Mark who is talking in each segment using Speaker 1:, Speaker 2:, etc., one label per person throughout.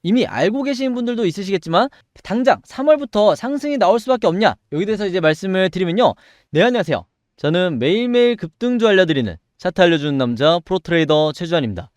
Speaker 1: 이미 알고 계시는 분들도 있으시겠지만 당장 3월부터 상승이 나올 수밖에 없냐, 여기 대해서 이제 말씀을 드리면요. 네, 안녕하세요. 저는 매일매일 급등주 알려드리는 차트 알려주는 남자 프로트레이더 최주환입니다.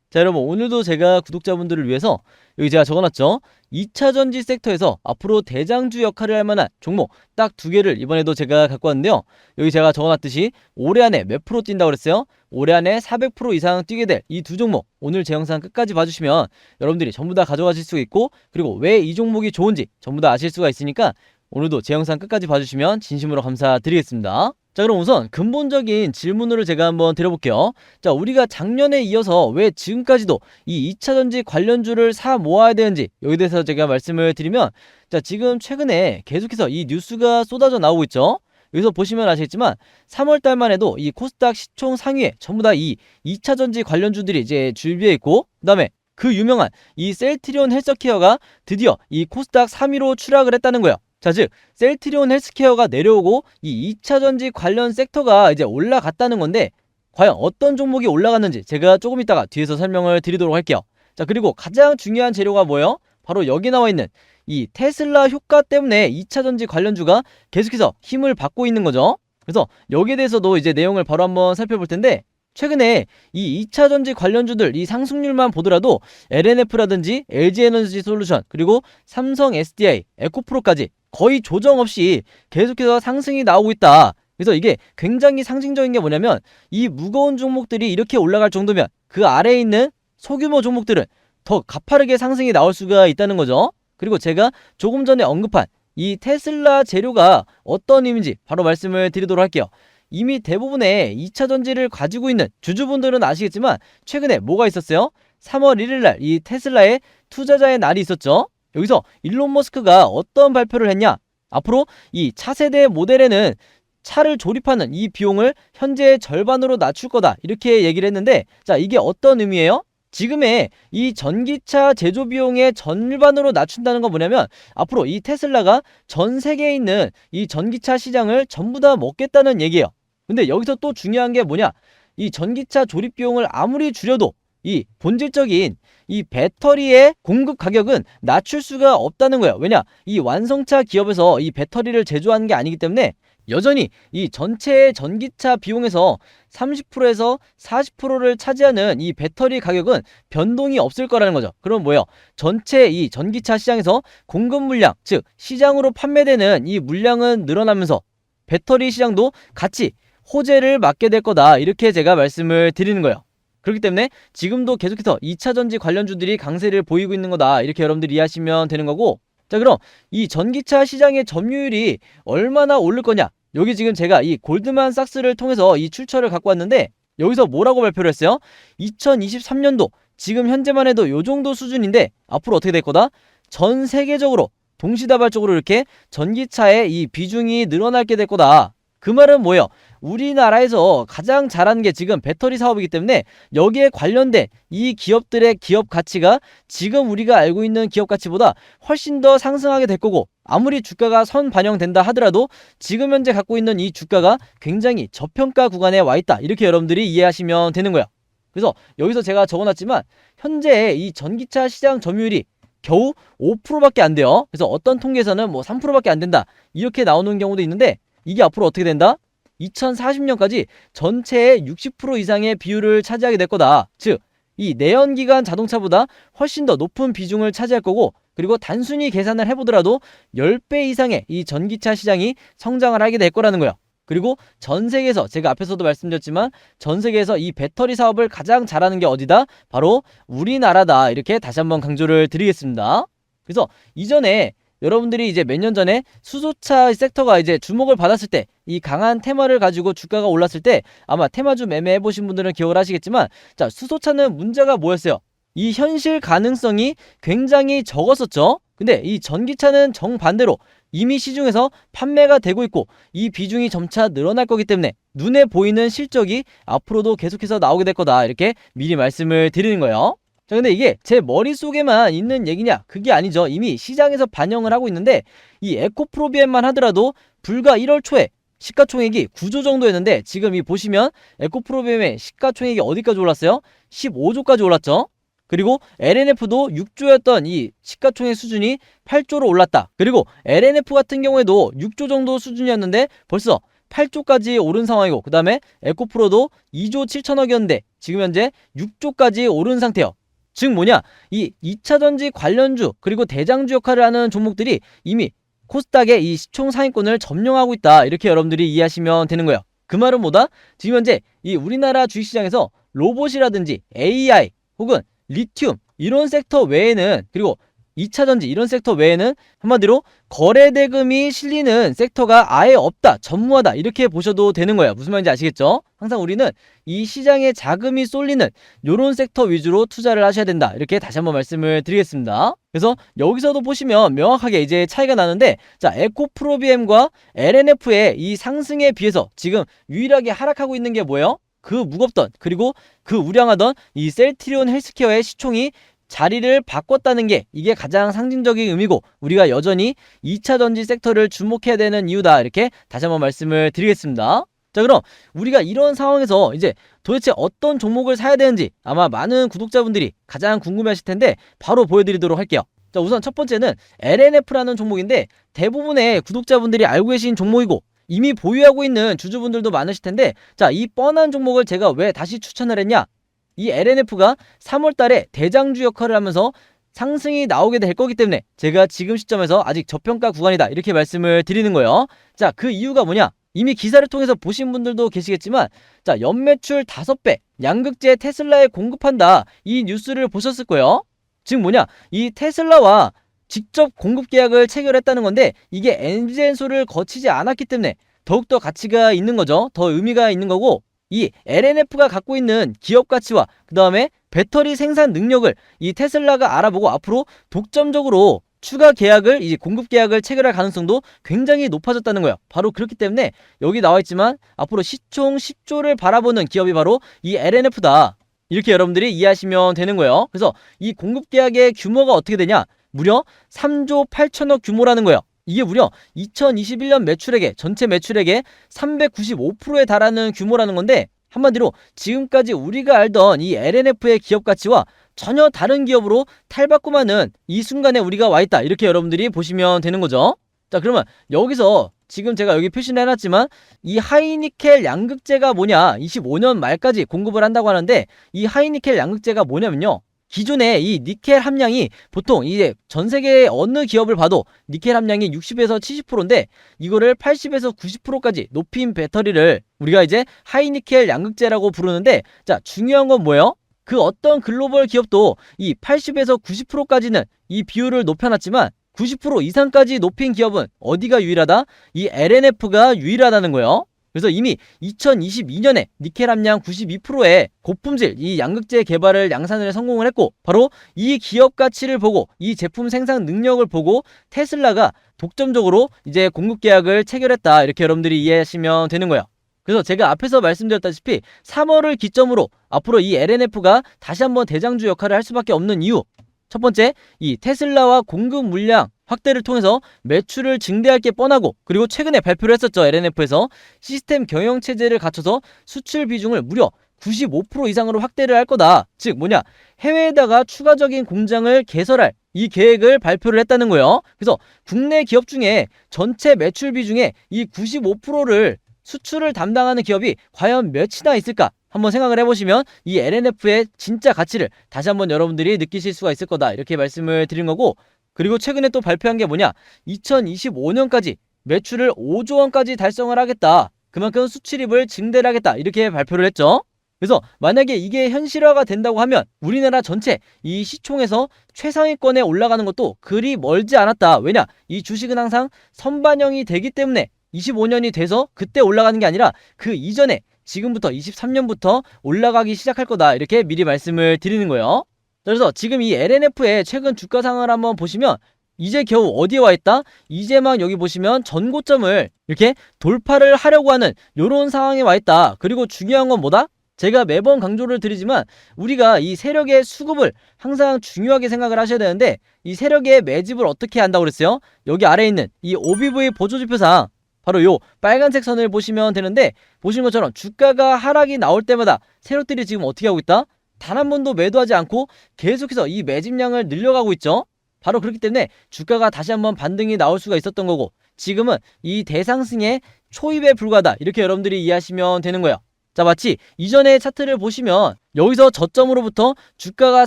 Speaker 1: 자, 여러분, 오늘도 제가 구독자분들을 위해서 여기 제가 적어놨죠. 2차전지 섹터에서 앞으로 대장주 역할을 할 만한 종목 딱 2개를 이번에도 제가 갖고 왔는데요. 여기 제가 적어놨듯이 올해 안에 몇 프로 뛴다고 그랬어요? 올해 안에 400% 이상 뛰게 될 이 2종목, 오늘 제 영상 끝까지 봐주시면 여러분들이 전부 다 가져가실 수가 있고, 그리고 왜 이 종목이 좋은지 전부 다 아실 수가 있으니까 오늘도 제 영상 끝까지 봐주시면 진심으로 감사드리겠습니다. 자, 그럼 우선 근본적인 질문으로 제가 한번 드려볼게요. 자, 우리가 작년에 이어서 왜 지금까지도 이 2차전지 관련주를 사 모아야 되는지, 여기 대해서 제가 말씀을 드리면, 자, 지금 최근에 계속해서 이 뉴스가 쏟아져 나오고 있죠. 여기서 보시면 아시겠지만 3월달만 해도 이 코스닥 시총 상위에 전부 다 이 2차전지 관련주들이 이제 줄비해 있고, 그 다음에 그 유명한 이 셀트리온 헬스케어가 드디어 이 코스닥 3위로 추락을 했다는 거예요. 자, 즉 셀트리온 헬스케어가 내려오고 이 2차전지 관련 섹터가 이제 올라갔다는 건데, 과연 어떤 종목이 올라갔는지 제가 조금 이따가 뒤에서 설명을 드리도록 할게요. 자, 그리고 가장 중요한 재료가 뭐예요? 바로 여기 나와 있는 이 테슬라 효과 때문에 2차전지 관련주가 계속해서 힘을 받고 있는 거죠. 그래서 여기에 대해서도 이제 내용을 바로 한번 살펴볼 텐데, 최근에 이 2차전지 관련주들 이 상승률만 보더라도 LNF라든지 LG에너지 솔루션, 그리고 삼성 SDI, 에코프로까지 거의 조정 없이 계속해서 상승이 나오고 있다. 그래서 이게 굉장히 상징적인 게 뭐냐면, 이 무거운 종목들이 이렇게 올라갈 정도면 그 아래에 있는 소규모 종목들은 더 가파르게 상승이 나올 수가 있다는 거죠. 그리고 제가 조금 전에 언급한 이 테슬라 재료가 어떤 의미인지 바로 말씀을 드리도록 할게요. 이미 대부분의 2차전지를 가지고 있는 주주분들은 아시겠지만 최근에 뭐가 있었어요? 3월 1일날 이 테슬라의 투자자의 날이 있었죠. 여기서 일론 머스크가 어떤 발표를 했냐? 앞으로 이 차세대 모델에는 차를 조립하는 이 비용을 현재의 절반으로 낮출 거다, 이렇게 얘기를 했는데, 자, 이게 어떤 의미예요? 지금의 이 전기차 제조 비용의 절반으로 낮춘다는 건 뭐냐면, 앞으로 이 테슬라가 전 세계에 있는 이 전기차 시장을 전부 다 먹겠다는 얘기예요. 근데 여기서 또 중요한 게 뭐냐? 이 전기차 조립 비용을 아무리 줄여도 이 본질적인 이 배터리의 공급 가격은 낮출 수가 없다는 거예요. 왜냐? 이 완성차 기업에서 이 배터리를 제조하는 게 아니기 때문에 여전히 이 전체 전기차 비용에서 30%에서 40%를 차지하는 이 배터리 가격은 변동이 없을 거라는 거죠. 그럼 뭐예요? 전체 이 전기차 시장에서 공급 물량, 즉 시장으로 판매되는 이 물량은 늘어나면서 배터리 시장도 같이 호재를 맞게 될 거다, 이렇게 제가 말씀을 드리는 거예요. 그렇기 때문에 지금도 계속해서 2차전지 관련주들이 강세를 보이고 있는 거다, 이렇게 여러분들이 이해하시면 되는 거고, 자, 그럼 이 전기차 시장의 점유율이 얼마나 오를 거냐? 여기 지금 제가 이 골드만삭스를 통해서 이 출처를 갖고 왔는데, 여기서 뭐라고 발표를 했어요? 2023년도 지금 현재만 해도 요 정도 수준인데 앞으로 어떻게 될 거다? 전 세계적으로 동시다발적으로 이렇게 전기차의 이 비중이 늘어나게 될 거다. 그 말은 뭐예요? 우리나라에서 가장 잘하는 게 지금 배터리 사업이기 때문에 여기에 관련된 이 기업들의 기업 가치가 지금 우리가 알고 있는 기업 가치보다 훨씬 더 상승하게 될 거고, 아무리 주가가 선반영된다 하더라도 지금 현재 갖고 있는 이 주가가 굉장히 저평가 구간에 와 있다, 이렇게 여러분들이 이해하시면 되는 거예요. 그래서 여기서 제가 적어놨지만 현재 이 전기차 시장 점유율이 겨우 5%밖에 안 돼요. 그래서 어떤 통계에서는 뭐 3%밖에 안 된다, 이렇게 나오는 경우도 있는데, 이게 앞으로 어떻게 된다? 2040년까지 전체의 60% 이상의 비율을 차지하게 될 거다. 즉, 이 내연기관 자동차보다 훨씬 더 높은 비중을 차지할 거고, 그리고 단순히 계산을 해보더라도 10배 이상의 이 전기차 시장이 성장을 하게 될 거라는 거예요. 그리고 전 세계에서, 제가 앞에서도 말씀드렸지만 전 세계에서 이 배터리 사업을 가장 잘하는 게 어디다? 바로 우리나라다, 이렇게 다시 한번 강조를 드리겠습니다. 그래서 이전에 여러분들이 이제 몇 년 전에 수소차 섹터가 이제 주목을 받았을 때, 이 강한 테마를 가지고 주가가 올랐을 때, 아마 테마주 매매해보신 분들은 기억을 하시겠지만, 자, 수소차는 문제가 뭐였어요? 이 현실 가능성이 굉장히 적었었죠. 근데 이 전기차는 정반대로 이미 시중에서 판매가 되고 있고 이 비중이 점차 늘어날 거기 때문에 눈에 보이는 실적이 앞으로도 계속해서 나오게 될 거다, 이렇게 미리 말씀을 드리는 거예요. 자, 근데 이게 제 머릿속에만 있는 얘기냐? 그게 아니죠. 이미 시장에서 반영을 하고 있는데, 이 에코프로비엠만 하더라도 불과 1월 초에 시가총액이 9조 정도였는데, 지금 이 보시면 에코프로비엠의 시가총액이 어디까지 올랐어요? 15조까지 올랐죠. 그리고 LNF도 6조였던 이 시가총액 수준이 8조로 올랐다. 그리고 LNF 같은 경우에도 6조 정도 수준이었는데 벌써 8조까지 오른 상황이고, 그 다음에 에코프로도 2조 7천억이었는데 지금 현재 6조까지 오른 상태예요. 즉 뭐냐, 이 2차전지 관련주 그리고 대장주 역할을 하는 종목들이 이미 코스닥의 이 시총 상위권을 점령하고 있다, 이렇게 여러분들이 이해하시면 되는 거예요. 그 말은 뭐다? 지금 현재 이 우리나라 주식시장에서 로봇이라든지 AI 혹은 리튬 이런 섹터 외에는, 그리고 2차전지 이런 sek터 외에는 한마디로 거래대금이 실리는 섹터가 아예 없다, 전무하다, 이렇게 보셔도 되는 거예요. 무슨 말인지 아시겠죠? 항상 우리는 이 시장에 자금이 쏠리는 요런 섹터 위주로 투자를 하셔야 된다, 이렇게 다시 한번 말씀을 드리겠습니다. 그래서 여기서도 보시면 명확하게 이제 차이가 나는데, 자, 에코프로비엠과 LNF의 이 상승에 비해서 지금 유일하게 하락하고 있는 게 뭐예요? 그 무겁던, 그리고 그 우량하던 이 셀트리온 헬스케어의 시총이 자리를 바꿨다는 게, 이게 가장 상징적인 의미고, 우리가 여전히 2차전지 섹터를 주목해야 되는 이유다, 이렇게 다시 한번 말씀을 드리겠습니다. 자, 그럼 우리가 이런 상황에서 이제 도대체 어떤 종목을 사야 되는지 아마 많은 구독자분들이 가장 궁금해하실 텐데 바로 보여드리도록 할게요. 자, 우선 첫 번째는 LNF라는 종목인데 대부분의 구독자분들이 알고 계신 종목이고 이미 보유하고 있는 주주분들도 많으실 텐데, 자, 이 뻔한 종목을 제가 왜 다시 추천을 했냐? 이 LNF가 3월달에 대장주 역할을 하면서 상승이 나오게 될 거기 때문에 제가 지금 시점에서 아직 저평가 구간이다, 이렇게 말씀을 드리는 거예요. 자, 그 이유가 뭐냐? 이미 기사를 통해서 보신 분들도 계시겠지만, 자, 연매출 5배 양극재 테슬라에 공급한다, 이 뉴스를 보셨을 거예요. 즉 뭐냐, 이 테슬라와 직접 공급 계약을 체결했다는 건데 이게 엔진소를 거치지 않았기 때문에 더욱더 가치가 있는 거죠. 더 의미가 있는 거고, 이 LNF가 갖고 있는 기업 가치와 그 다음에 배터리 생산 능력을 이 테슬라가 알아보고 앞으로 독점적으로 추가 계약을, 이제 공급 계약을 체결할 가능성도 굉장히 높아졌다는 거예요. 바로 그렇기 때문에 여기 나와 있지만 앞으로 시총 10조를 바라보는 기업이 바로 이 LNF다, 이렇게 여러분들이 이해하시면 되는 거예요. 그래서 이 공급 계약의 규모가 어떻게 되냐? 무려 3조 8천억 규모라는 거예요. 이게 무려 2021년 매출액의 전체 매출액의 395%에 달하는 규모라는 건데, 한마디로 지금까지 우리가 알던 이 LNF의 기업 가치와 전혀 다른 기업으로 탈바꿈하는 이 순간에 우리가 와 있다, 이렇게 여러분들이 보시면 되는 거죠. 자, 그러면 여기서 지금 제가 여기 표시를 해놨지만 이 하이니켈 양극재가 뭐냐, 25년 말까지 공급을 한다고 하는데, 이 하이니켈 양극재가 뭐냐면요, 기존에 이 니켈 함량이 보통 이제 전 세계의 어느 기업을 봐도 니켈 함량이 60에서 70%인데 이거를 80에서 90%까지 높인 배터리를 우리가 이제 하이니켈 양극재라고 부르는데, 자, 중요한 건 뭐예요? 그 어떤 글로벌 기업도 이 80에서 90%까지는 이 비율을 높여놨지만 90% 이상까지 높인 기업은 어디가 유일하다? 이 LNF가 유일하다는 거예요. 그래서 이미 2022년에 니켈 함량 92%의 고품질 이 양극재 개발을 양산을 성공을 했고, 바로 이 기업 가치를 보고 이 제품 생산 능력을 보고 테슬라가 독점적으로 이제 공급 계약을 체결했다, 이렇게 여러분들이 이해하시면 되는 거예요. 그래서 제가 앞에서 말씀드렸다시피 3월을 기점으로 앞으로 이 LNF가 다시 한번 대장주 역할을 할 수밖에 없는 이유, 첫 번째, 이 테슬라와 공급 물량 확대를 통해서 매출을 증대할 게 뻔하고, 그리고 최근에 발표를 했었죠. LNF에서 시스템 경영 체제를 갖춰서 수출 비중을 무려 95% 이상으로 확대를 할 거다. 즉 뭐냐, 해외에다가 추가적인 공장을 개설할 이 계획을 발표를 했다는 거예요. 그래서 국내 기업 중에 전체 매출 비중의 이 95%를 수출을 담당하는 기업이 과연 몇이나 있을까? 한번 생각을 해보시면 이 LNF의 진짜 가치를 다시 한번 여러분들이 느끼실 수가 있을 거다, 이렇게 말씀을 드린 거고, 그리고 최근에 또 발표한 게 뭐냐, 2025년까지 매출을 5조 원까지 달성을 하겠다, 그만큼 수출입을 증대를 하겠다, 이렇게 발표를 했죠. 그래서 만약에 이게 현실화가 된다고 하면 우리나라 전체 이 시총에서 최상위권에 올라가는 것도 그리 멀지 않았다. 왜냐, 이 주식은 항상 선반영이 되기 때문에 25년이 돼서 그때 올라가는 게 아니라 그 이전에 지금부터 23년부터 올라가기 시작할 거다, 이렇게 미리 말씀을 드리는 거예요. 그래서 지금 이 LNF의 최근 주가 상황을 한번 보시면 이제 겨우 어디에 와 있다? 이제 막 여기 보시면 전고점을 이렇게 돌파를 하려고 하는 요런 상황에 와 있다. 그리고 중요한 건 뭐다? 제가 매번 강조를 드리지만 우리가 이 세력의 수급을 항상 중요하게 생각을 하셔야 되는데, 이 세력의 매집을 어떻게 한다고 그랬어요? 여기 아래에 있는 이 OBV 보조지표상 바로 요 빨간색 선을 보시면 되는데, 보시는 것처럼 주가가 하락이 나올 때마다 세력들이 지금 어떻게 하고 있다? 단 한 번도 매도하지 않고 계속해서 이 매집량을 늘려가고 있죠. 바로 그렇기 때문에 주가가 다시 한번 반등이 나올 수가 있었던 거고, 지금은 이 대상승의 초입에 불과하다, 이렇게 여러분들이 이해하시면 되는 거예요. 자, 마치 이전의 차트를 보시면 여기서 저점으로부터 주가가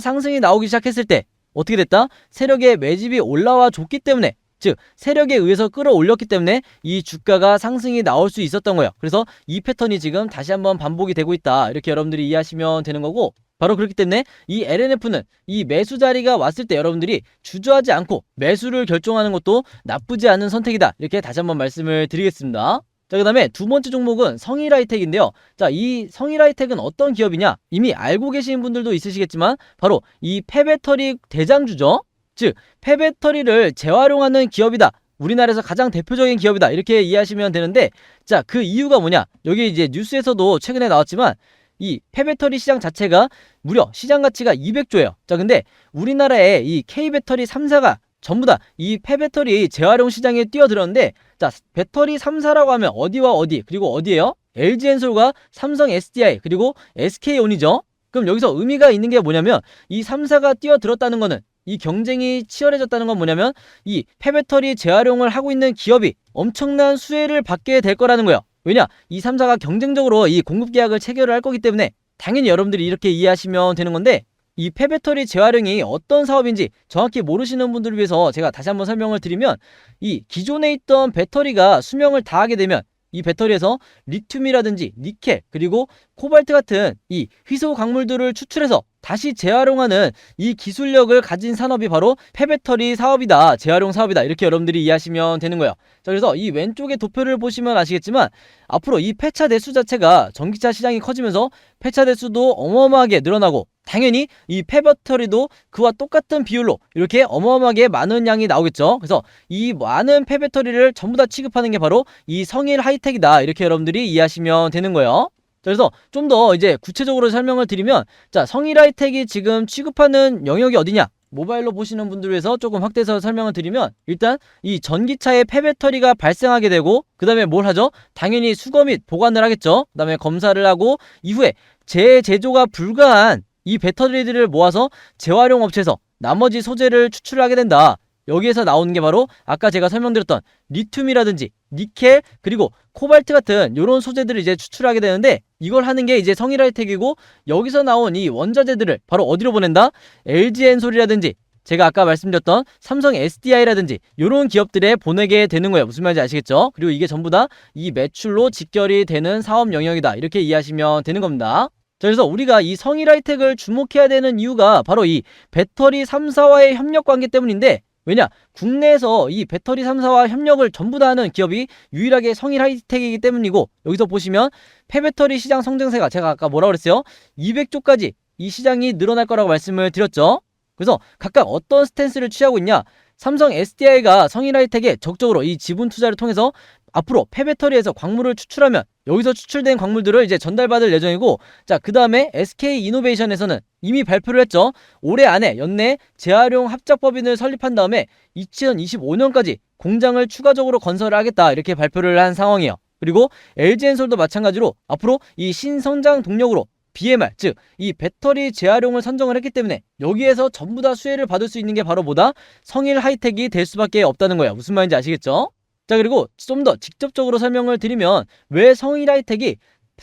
Speaker 1: 상승이 나오기 시작했을 때 어떻게 됐다? 세력의 매집이 올라와 줬기 때문에, 즉 세력에 의해서 끌어올렸기 때문에 이 주가가 상승이 나올 수 있었던 거예요. 그래서 이 패턴이 지금 다시 한번 반복이 되고 있다, 이렇게 여러분들이 이해하시면 되는 거고, 바로 그렇기 때문에 이 LNF는 이 매수 자리가 왔을 때 여러분들이 주저하지 않고 매수를 결정하는 것도 나쁘지 않은 선택이다, 이렇게 다시 한번 말씀을 드리겠습니다. 자, 그 다음에 두 번째 종목은 성일하이텍인데요. 자, 이 성일하이텍은 어떤 기업이냐? 이미 알고 계시는 분들도 있으시겠지만 바로 이 폐배터리 대장주죠. 즉 폐배터리를 재활용하는 기업이다, 우리나라에서 가장 대표적인 기업이다, 이렇게 이해하시면 되는데, 자, 그 이유가 뭐냐? 여기 이제 뉴스에서도 최근에 나왔지만 이 폐배터리 시장 자체가 무려 시장 가치가 200조예요. 자, 근데 우리나라에 이 K배터리 3사가 전부 다 이 폐배터리 재활용 시장에 뛰어들었는데, 자, 배터리 3사라고 하면 어디와 어디, 그리고 어디예요? LG엔솔과 삼성 SDI, 그리고 SK온이죠. 그럼 여기서 의미가 있는 게 뭐냐면, 이 3사가 뛰어들었다는 거는, 이 경쟁이 치열해졌다는 건 뭐냐면 이 폐배터리 재활용을 하고 있는 기업이 엄청난 수혜를 받게 될 거라는 거예요. 왜냐? 이 3사가 경쟁적으로 이 공급 계약을 체결을 할 거기 때문에 당연히 여러분들이 이렇게 이해하시면 되는 건데, 이 폐배터리 재활용이 어떤 사업인지 정확히 모르시는 분들을 위해서 제가 다시 한번 설명을 드리면, 이 기존에 있던 배터리가 수명을 다하게 되면 이 배터리에서 리튬이라든지 니켈, 그리고 코발트 같은 이 희소 광물들을 추출해서 다시 재활용하는 이 기술력을 가진 산업이 바로 폐배터리 사업이다, 재활용 사업이다, 이렇게 여러분들이 이해하시면 되는 거예요. 자, 그래서 이 왼쪽의 도표를 보시면 아시겠지만 앞으로 이 폐차 대수 자체가 전기차 시장이 커지면서 폐차 대수도 어마어마하게 늘어나고, 당연히 이 폐배터리도 그와 똑같은 비율로 이렇게 어마어마하게 많은 양이 나오겠죠. 그래서 이 많은 폐배터리를 전부 다 취급하는 게 바로 이 성일하이텍이다, 이렇게 여러분들이 이해하시면 되는 거예요. 자, 그래서 좀 더 이제 구체적으로 설명을 드리면, 자, 성일하이텍이 지금 취급하는 영역이 어디냐? 모바일로 보시는 분들 위해서 조금 확대해서 설명을 드리면, 일단 이 전기차에 폐배터리가 발생하게 되고, 그 다음에 뭘 하죠? 당연히 수거 및 보관을 하겠죠. 그 다음에 검사를 하고, 이후에 재제조가 불가한 이 배터리들을 모아서 재활용 업체에서 나머지 소재를 추출하게 된다. 여기에서 나오는 게 바로 아까 제가 설명드렸던 리튬이라든지 니켈, 그리고 코발트 같은 이런 소재들을 이제 추출하게 되는데, 이걸 하는 게 이제 성일하이텍이고, 여기서 나온 이 원자재들을 바로 어디로 보낸다? LG엔솔이라든지 제가 아까 말씀드렸던 삼성 SDI라든지 이런 기업들에 보내게 되는 거예요. 무슨 말인지 아시겠죠? 그리고 이게 전부 다 이 매출로 직결이 되는 사업 영역이다, 이렇게 이해하시면 되는 겁니다. 자, 그래서 우리가 이 성일하이텍을 주목해야 되는 이유가 바로 이 배터리 3사와의 협력 관계 때문인데, 왜냐? 국내에서 이 배터리 3사와 협력을 전부 다 하는 기업이 유일하게 성일하이텍이기 때문이고, 여기서 보시면 폐배터리 시장 성장세가 제가 아까 뭐라고 그랬어요? 200조까지 이 시장이 늘어날 거라고 말씀을 드렸죠. 그래서 각각 어떤 스탠스를 취하고 있냐? 삼성 SDI가 성일하이텍에 적극적으로 이 지분 투자를 통해서 앞으로 폐배터리에서 광물을 추출하면 여기서 추출된 광물들을 이제 전달받을 예정이고, 자, 그 다음에 SK이노베이션에서는 이미 발표를 했죠. 올해 안에 연내 재활용 합작법인을 설립한 다음에 2025년까지 공장을 추가적으로 건설을 하겠다, 이렇게 발표를 한 상황이에요. 그리고 LG엔솔도 마찬가지로 앞으로 이 신성장 동력으로 BMR, 즉 이 배터리 재활용을 선정을 했기 때문에 여기에서 전부 다 수혜를 받을 수 있는 게 바로 뭐다? 성일하이텍이 될 수밖에 없다는 거예요. 무슨 말인지 아시겠죠? 자, 그리고 좀 더 직접적으로 설명을 드리면 왜 성일하이텍이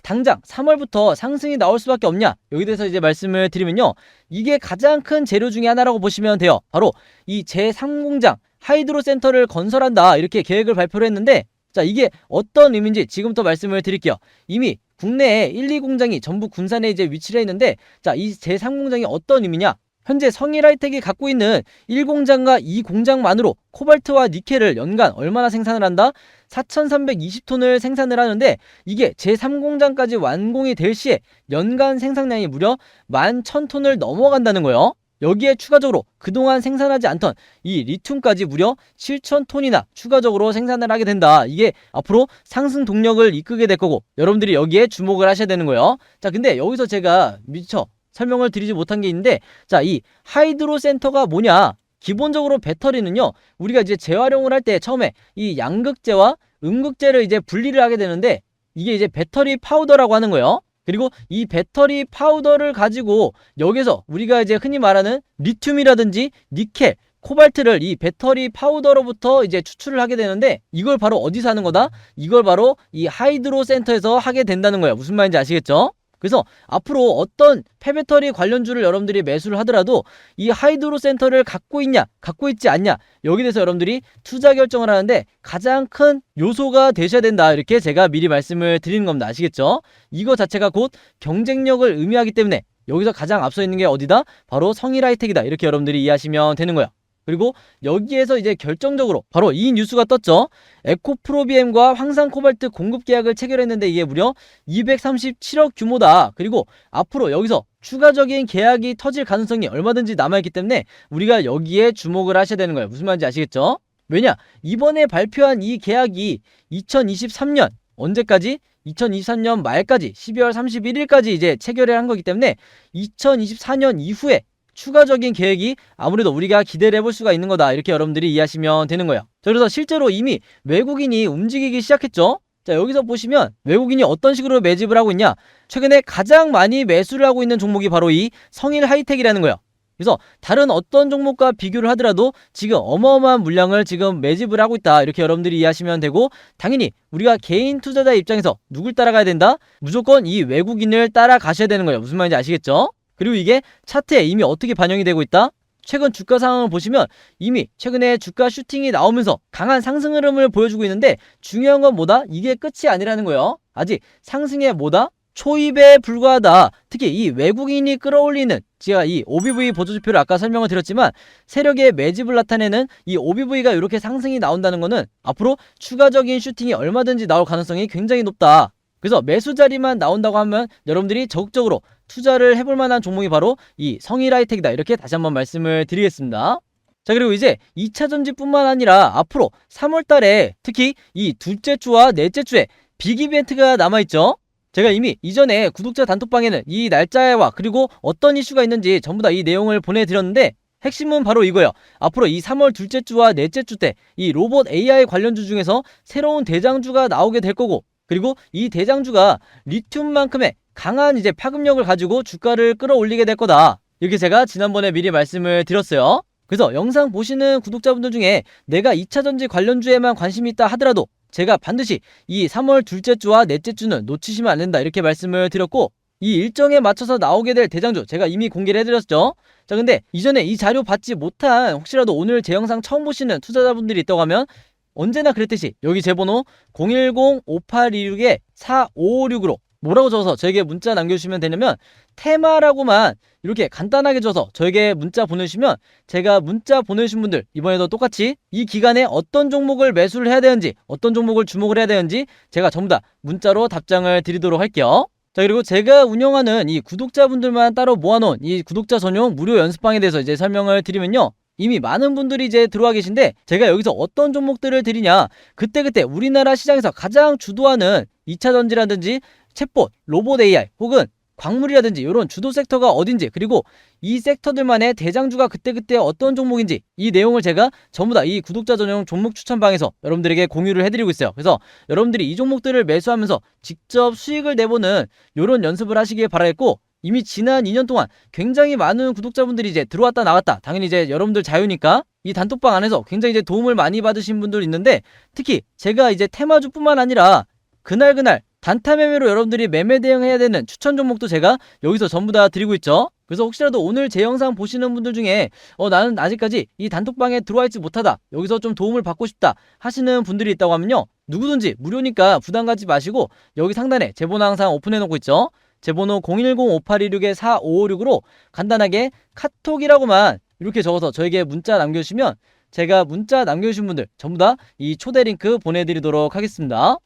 Speaker 1: 당장 3월부터 상승이 나올 수밖에 없냐, 여기 대해서 이제 말씀을 드리면요, 이게 가장 큰 재료 중에 하나라고 보시면 돼요. 바로 이 제3공장 하이드로 센터를 건설한다, 이렇게 계획을 발표를 했는데, 자, 이게 어떤 의미인지 지금부터 말씀을 드릴게요. 이미 국내에 1, 2공장이 전부 군산에 이제 위치를 해 있는데, 자, 이 제3공장이 어떤 의미냐? 현재 성일하이텍이 갖고 있는 1공장과 2공장만으로 코발트와 니켈을 연간 얼마나 생산을 한다? 4,320톤을 생산을 하는데, 이게 제3공장까지 완공이 될 시에 연간 생산량이 무려 11,000톤을 넘어간다는 거예요. 여기에 추가적으로 그동안 생산하지 않던 이 리튬까지 무려 7,000톤이나 추가적으로 생산을 하게 된다. 이게 앞으로 상승 동력을 이끌게 될 거고, 여러분들이 여기에 주목을 하셔야 되는 거예요. 자, 근데 여기서 제가 미처 설명을 드리지 못한 게 있는데, 자, 이 하이드로 센터가 뭐냐? 기본적으로 배터리는요, 우리가 이제 재활용을 할 때 처음에 이 양극재와 음극재를 이제 분리를 하게 되는데, 이게 이제 배터리 파우더라고 하는 거예요. 그리고 이 배터리 파우더를 가지고 여기서 우리가 이제 흔히 말하는 리튬이라든지 니켈, 코발트를 이 배터리 파우더로부터 이제 추출을 하게 되는데, 이걸 바로 어디서 하는 거다? 이걸 바로 이 하이드로 센터에서 하게 된다는 거예요. 무슨 말인지 아시겠죠? 그래서 앞으로 어떤 폐배터리 관련주를 여러분들이 매수를 하더라도 이 하이드로 센터를 갖고 있냐, 갖고 있지 않냐, 여기 대해서 여러분들이 투자 결정을 하는데 가장 큰 요소가 되셔야 된다, 이렇게 제가 미리 말씀을 드리는 겁니다. 아시겠죠? 이거 자체가 곧 경쟁력을 의미하기 때문에 여기서 가장 앞서 있는 게 어디다? 바로 성일하이텍이다, 이렇게 여러분들이 이해하시면 되는 거예요. 그리고 여기에서 이제 결정적으로 바로 이 뉴스가 떴죠. 에코프로비엠과 황산코발트 공급 계약을 체결했는데 이게 무려 237억 규모다. 그리고 앞으로 여기서 추가적인 계약이 터질 가능성이 얼마든지 남아있기 때문에 우리가 여기에 주목을 하셔야 되는 거예요. 무슨 말인지 아시겠죠? 왜냐? 이번에 발표한 이 계약이 2023년 언제까지? 2023년 말까지 12월 31일까지 이제 체결을 한 거기 때문에 2024년 이후에 추가적인 계획이 아무래도 우리가 기대를 해볼 수가 있는 거다, 이렇게 여러분들이 이해하시면 되는 거예요. 자, 그래서 실제로 이미 외국인이 움직이기 시작했죠. 자, 여기서 보시면 외국인이 어떤 식으로 매집을 하고 있냐, 최근에 가장 많이 매수를 하고 있는 종목이 바로 이 성일하이텍이라는 거예요. 그래서 다른 어떤 종목과 비교를 하더라도 지금 어마어마한 물량을 지금 매집을 하고 있다, 이렇게 여러분들이 이해하시면 되고, 당연히 우리가 개인 투자자 입장에서 누굴 따라가야 된다? 무조건 이 외국인을 따라가셔야 되는 거예요. 무슨 말인지 아시겠죠? 그리고 이게 차트에 이미 어떻게 반영이 되고 있다? 최근 주가 상황을 보시면 이미 최근에 주가 슈팅이 나오면서 강한 상승 흐름을 보여주고 있는데, 중요한 건 뭐다? 이게 끝이 아니라는 거예요. 아직 상승의 뭐다? 초입에 불과하다. 특히 이 외국인이 끌어올리는, 제가 이 OBV 보조지표를 아까 설명을 드렸지만 세력의 매집을 나타내는 이 OBV가 이렇게 상승이 나온다는 거는 앞으로 추가적인 슈팅이 얼마든지 나올 가능성이 굉장히 높다. 그래서 매수 자리만 나온다고 하면 여러분들이 적극적으로 투자를 해볼 만한 종목이 바로 이 성일하이텍이다, 이렇게 다시 한번 말씀을 드리겠습니다. 자, 그리고 이제 2차전지뿐만 아니라 앞으로 3월달에 특히 이 둘째 주와 넷째 주에 빅 이벤트가 남아있죠. 제가 이미 이전에 구독자 단톡방에는 이 날짜와 그리고 어떤 이슈가 있는지 전부 다 이 내용을 보내드렸는데, 핵심은 바로 이거예요. 앞으로 이 3월 둘째 주와 넷째 주 때 이 로봇 AI 관련주 중에서 새로운 대장주가 나오게 될 거고, 그리고 이 대장주가 리튬만큼의 강한 이제 파급력을 가지고 주가를 끌어올리게 될 거다, 이렇게 제가 지난번에 미리 말씀을 드렸어요. 그래서 영상 보시는 구독자분들 중에 내가 2차전지 관련주에만 관심이 있다 하더라도 제가 반드시 이 3월 둘째 주와 넷째 주는 놓치시면 안 된다, 이렇게 말씀을 드렸고, 이 일정에 맞춰서 나오게 될 대장주 제가 이미 공개를 해드렸죠. 자, 근데 이전에 이 자료 받지 못한 혹시라도 오늘 제 영상 처음 보시는 투자자분들이 있다고 하면 언제나 그랬듯이 여기 제 번호 010-5826-4556으로 뭐라고 적어서 저에게 문자 남겨주시면 되냐면, 테마라고만 이렇게 간단하게 적어서 저에게 문자 보내주시면 제가 문자 보내주신 분들 이번에도 똑같이 이 기간에 어떤 종목을 매수를 해야 되는지, 어떤 종목을 주목을 해야 되는지 제가 전부 다 문자로 답장을 드리도록 할게요. 자, 그리고 제가 운영하는 이 구독자분들만 따로 모아놓은 이 구독자 전용 무료 연습방에 대해서 이제 설명을 드리면요, 이미 많은 분들이 이제 들어와 계신데 제가 여기서 어떤 종목들을 드리냐, 그때그때 우리나라 시장에서 가장 주도하는 2차전지라든지 챗봇, 로봇 AI 혹은 광물이라든지 이런 주도 섹터가 어딘지, 그리고 이 섹터들만의 대장주가 그때그때 어떤 종목인지, 이 내용을 제가 전부 다 이 구독자 전용 종목 추천방에서 여러분들에게 공유를 해드리고 있어요. 그래서 여러분들이 이 종목들을 매수하면서 직접 수익을 내보는 이런 연습을 하시길 바라겠고, 이미 지난 2년 동안 굉장히 많은 구독자분들이 이제 들어왔다 나갔다, 당연히 이제 여러분들 자유니까 이 단톡방 안에서 굉장히 이제 도움을 많이 받으신 분들 있는데, 특히 제가 이제 테마주뿐만 아니라 그날 단타 매매로 여러분들이 매매 대응해야 되는 추천 종목도 제가 여기서 전부 다 드리고 있죠. 그래서 혹시라도 오늘 제 영상 보시는 분들 중에 나는 아직까지 이 단톡방에 들어와 있지 못하다, 여기서 좀 도움을 받고 싶다 하시는 분들이 있다고 하면요, 누구든지 무료니까 부담 갖지 마시고 여기 상단에 제 번호 항상 오픈해 놓고 있죠. 제 번호 010-5826-4556으로 간단하게 카톡이라고만 이렇게 적어서 저에게 문자 남겨주시면 제가 문자 남겨주신 분들 전부 다 이 초대 링크 보내드리도록 하겠습니다.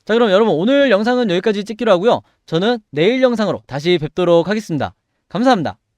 Speaker 1: 자, 그럼 여러분 오늘 영상은 여기까지 찍기로 하고요. 저는 내일 영상으로 다시 뵙도록 하겠습니다. 감사합니다.